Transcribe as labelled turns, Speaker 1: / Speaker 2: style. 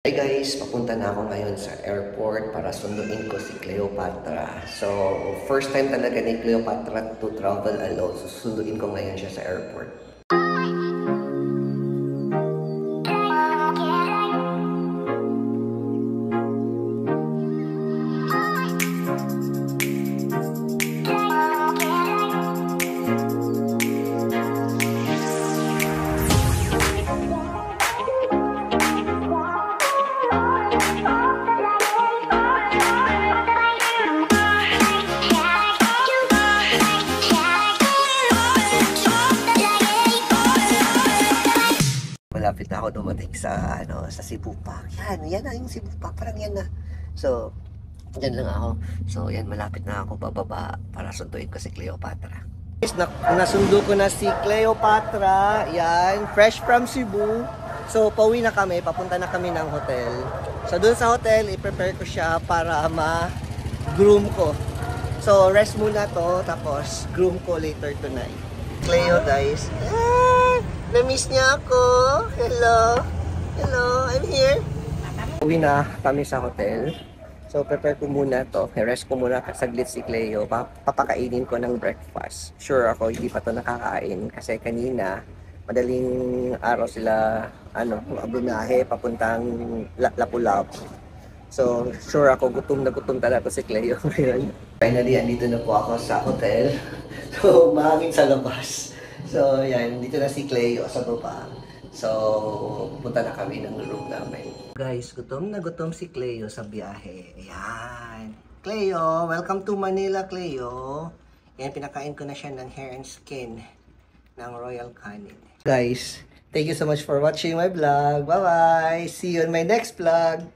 Speaker 1: Hey guys, papunta na ako ngayon sa airport para sunduin ko si Cleopatra. So, first time talaga ni Cleopatra to travel alone. So, sunduin ko ngayon siya sa airport. Malapit na ako dumating sa sa Cebu Park. Yan na yung Cebu Park, parang yan na. So, dyan lang ako. So, yan, malapit na ako bababa para sunduin ko si Cleopatra. Guys, nasundo ko na si Cleopatra. Yan, fresh from Cebu. So, pauwi na kami, papunta na kami ng hotel. So, dun sa hotel, i-prepare ko siya para ma-groom ko. So, rest muna to, tapos groom ko later tonight. Cleo, guys. Na-miss niya ako. Hello. Hello, I'm here. Uwi na kami sa hotel. So, prepare ko muna to. Rest ko muna saglit si Cleo. Papakainin ko ng breakfast. Sure ako, hindi pa to nakakain. Kasi kanina, madaling araw sila, bumiyahe, papuntang Lapu-Lapu. So, sure ako, gutom na gutom talaga si Cleo ngayon. Finally, andito na po ako sa hotel. So, mahangin sa labas. So, yan. Dito na si Cleo sa baba. So, pupunta na kami ng room namin. Guys, gutom na gutom si Cleo sa biyahe. Ayan. Cleo, welcome to Manila, Cleo. Yan, pinakain ko na siya ng hair and skin ng Royal Canin. Guys, thank you so much for watching my vlog. Bye-bye! See you in my next vlog!